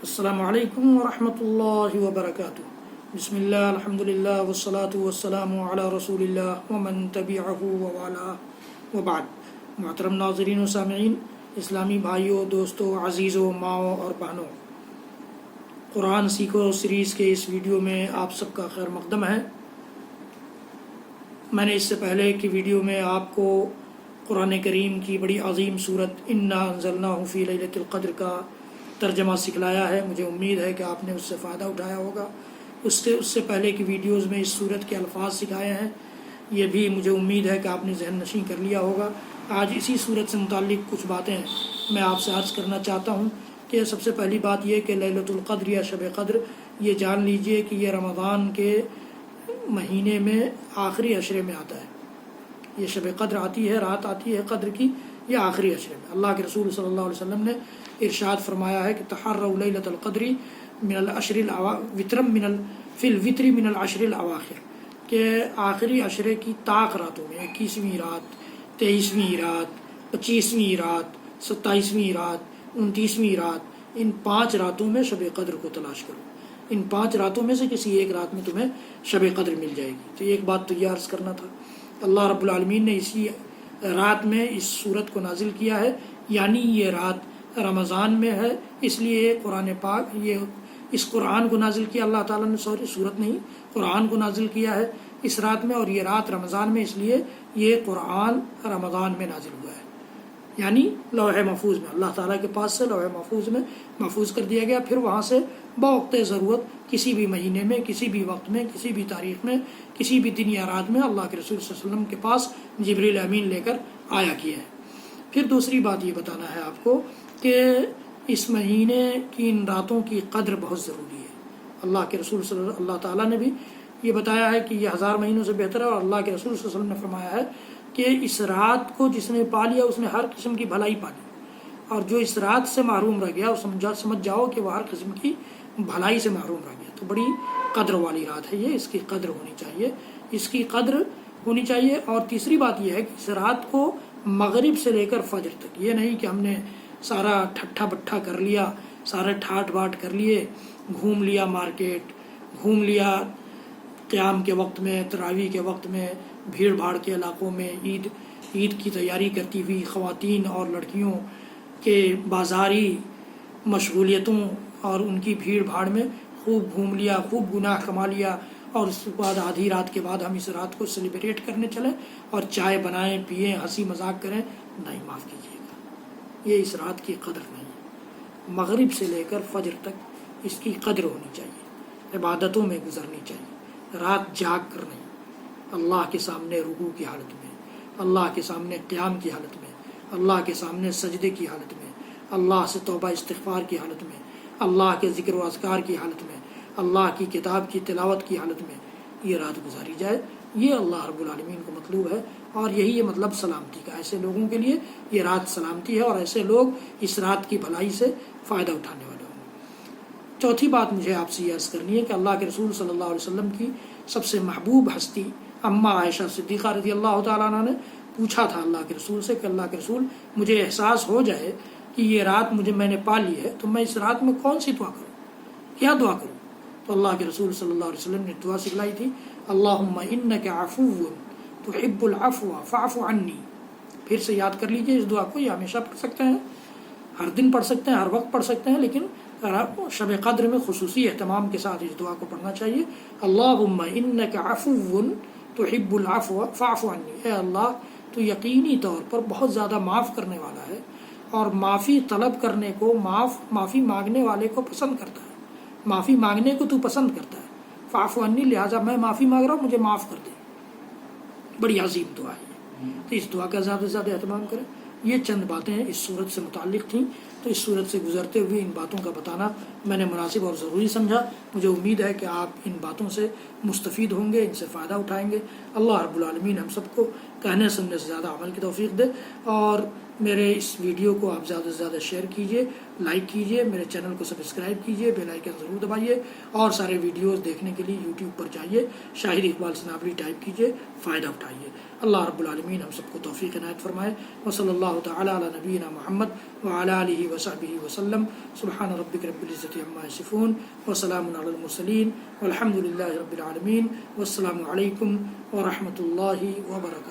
السلام علیکم ورحمۃ اللہ وبرکاتہ۔ بسم اللہ الحمد للہ والصلاة والسلام علی رسول اللہ ومن تبعہ ووالاه وبعد۔ محترم ناظرین و سامعین، اسلامی بھائیوں، دوستوں، عزیزوں، ماؤں اور بہنوں، قرآن سیکھو سیریز کے اس ویڈیو میں آپ سب کا خیر مقدم ہے۔ میں نے اس سے پہلے کی ویڈیو میں آپ کو قرآن کریم کی بڑی عظیم صورت انا انزلناہ فی لیلۃ القدر کا ترجمہ سکھلایا ہے۔ مجھے امید ہے کہ آپ نے اس سے فائدہ اٹھایا ہوگا۔ اس سے پہلے کی ویڈیوز میں اس صورت کے الفاظ سکھائے ہیں، یہ بھی مجھے امید ہے کہ آپ نے ذہن نشین کر لیا ہوگا۔ آج اسی صورت سے متعلق کچھ باتیں میں آپ سے عرض کرنا چاہتا ہوں کہ سب سے پہلی بات یہ کہ لیلۃ القدر یا شب قدر، یہ جان لیجئے کہ یہ رمضان کے مہینے میں آخری عشرے میں آتا ہے۔ یہ شب قدر آتی ہے، رات آتی ہے قدر کی، یہ آخری عشرے میں۔ اللہ کے رسول صلی اللہ علیہ وسلم نے ارشاد فرمایا ہے کہ تحروا لیلۃ القدر من العشر فی الوتر من العشر الاواخر، کہ آخری عشرے کی طاق راتوں میں 21ویں رات، 23ویں رات، 25ویں رات، 27ویں رات، 29ویں رات، ان 5 راتوں میں شب قدر کو تلاش کرو۔ ان 5 راتوں میں سے کسی ایک رات میں تمہیں شب قدر مل جائے گی۔ تو ایک بات تو یہ عرض کرنا تھا۔ اللہ رب العالمین نے اسی رات میں اس صورت کو نازل کیا ہے، یعنی یہ رات رمضان میں ہے، اس لیے قرآن پاک اس قرآن کو نازل کیا اللہ تعالیٰ نے، صورت نہیں، قرآن کو نازل کیا ہے اس رات میں، اور یہ رات رمضان میں، اس لیے یہ قرآن رمضان میں نازل ہوا ہے، یعنی لوح محفوظ میں اللہ تعالیٰ کے پاس سے لوح محفوظ میں محفوظ کر دیا گیا، پھر وہاں سے بوقت ضرورت کسی بھی مہینے میں، کسی بھی وقت میں، کسی بھی تاریخ میں، کسی بھی دن یا رات میں اللہ کے رسول صلی اللہ علیہ وسلم کے پاس جبریل امین لے کر آیا کیا ہے۔ پھر دوسری بات یہ بتانا ہے آپ کو کہ اس مہینے کی ان راتوں کی قدر بہت ضروری ہے۔ اللہ کے رسول اللہ تعالیٰ نے بھی یہ بتایا ہے کہ یہ 1000 مہینوں سے بہتر ہے، اور اللہ کے رسول صلی اللہ علیہ وسلم نے فرمایا ہے کہ اس رات کو جس نے پا لیا اس نے ہر قسم کی بھلائی پا لی، اور جو اس رات سے محروم رہ گیا سمجھ جاؤ کہ وہ ہر قسم کی بھلائی سے محروم رہ گیا۔ تو بڑی قدر والی رات ہے یہ، اس کی قدر ہونی چاہیے، اس کی قدر ہونی چاہیے۔ اور تیسری بات یہ ہے کہ اس رات کو مغرب سے لے کر فجر تک، یہ نہیں کہ ہم نے سارا ٹھٹھا بٹھا کر لیا، سارے ٹھاٹ باٹ کر لیے، گھوم لیا مارکیٹ، گھوم لیا قیام کے وقت میں، تراویح کے وقت میں، بھیڑ بھاڑ کے علاقوں میں عید کی تیاری کرتی ہوئی خواتین اور لڑکیوں کے بازاری مشغولیتوں اور ان کی بھیڑ بھاڑ میں خوب گھوم لیا، خوب گناہ کما لیا، اور اس کے بعد آدھی رات کے بعد ہم اس رات کو سیلیبریٹ کرنے چلیں اور چائے بنائیں، پئیں، ہنسی مذاق کریں، نہیں، معاف کیجیے گا، یہ اس رات کی قدر نہیں ہے۔ مغرب سے لے کر فجر تک اس کی قدر ہونی چاہیے، عبادتوں میں گزرنی چاہیے، رات جاگ کر نہیں، اللہ کے سامنے رکوع کی حالت میں، اللہ کے سامنے قیام کی حالت میں، اللہ کے سامنے سجدے کی حالت میں، اللہ سے توبہ استغفار کی حالت میں، اللہ کے ذکر و اذکار کی حالت میں، اللہ کی کتاب کی تلاوت کی حالت میں یہ رات گزاری جائے۔ یہ اللہ رب العالمین کو مطلوب ہے، اور یہی یہ مطلب سلامتی کا، ایسے لوگوں کے لیے یہ رات سلامتی ہے، اور ایسے لوگ اس رات کی بھلائی سے فائدہ اٹھانے والے ہوں۔ چوتھی بات مجھے آپ سے یہ عرض کرنی ہے کہ اللہ کے رسول صلی اللہ علیہ وسلم کی سب سے محبوب ہستی اماں عائشہ صدیقہ رضی اللہ تعالیٰ عنہ نے پوچھا تھا اللہ کے رسول سے کہ اللہ کے رسول، مجھے احساس ہو جائے کہ یہ رات میں نے پا لی ہے، تو میں اس رات میں کون سی دعا کروں، کیا دعا کروں؟ تو اللہ کے رسول صلی اللہ علیہ وسلم نے دعا سکھلائی تھی، اللہم انک عفو تحب العفو فاعف عنی۔ پھر سے یاد کر لیجئے اس دعا کو، یہ ہمیشہ پڑھ سکتے ہیں، ہر دن پڑھ سکتے ہیں، ہر وقت پڑھ سکتے ہیں، لیکن شب قدر میں خصوصی اہتمام کے ساتھ اس دعا کو پڑھنا چاہیے۔ اللہم انک عفو تحب العفو فاعف عنی، اے اللہ تو یقینی طور پر بہت زیادہ معاف کرنے والا ہے، اور معافی طلب کرنے کو، معافی مانگنے والے کو پسند کرتا ہے، معافی مانگنے کو تو پسند کرتا ہے، فاعف عنی، لہٰذا میں معافی مانگ رہا ہوں، مجھے معاف کر دے۔ بڑی عظیم دعا ہے، تو اس دعا کا زیادہ سے زیادہ اہتمام کریں۔ یہ چند باتیں اس صورت سے متعلق تھیں، تو اس صورت سے گزرتے ہوئے ان باتوں کا بتانا میں نے مناسب اور ضروری سمجھا۔ مجھے امید ہے کہ آپ ان باتوں سے مستفید ہوں گے، ان سے فائدہ اٹھائیں گے۔ اللہ رب العالمین ہم سب کو کہنے سننے سے زیادہ عمل کی توفیق دے، اور میرے اس ویڈیو کو آپ زیادہ سے زیادہ شیئر کیجئے، لائک کیجئے، میرے چینل کو سبسکرائب کیجئے، بیل آئیکن ضرور دبائیے، اور سارے ویڈیوز دیکھنے کے لیے یوٹیوب پر جائیے، شاہد اقبال سنابری ٹائپ کیجئے، فائدہ اٹھائیے۔ اللہ رب العالمین ہم سب کو توفیق عنایت فرمائے۔ وصلی اللہ تعالی علی نبینا محمد وعلی آلہ وصحبہ وسلم۔ سبحان ربک رب العزۃ عما یصفون وسلام علی المرسلین والحمد للہ رب العالمین، والسلام علیکم ورحمۃ اللہ وبرکاتہ۔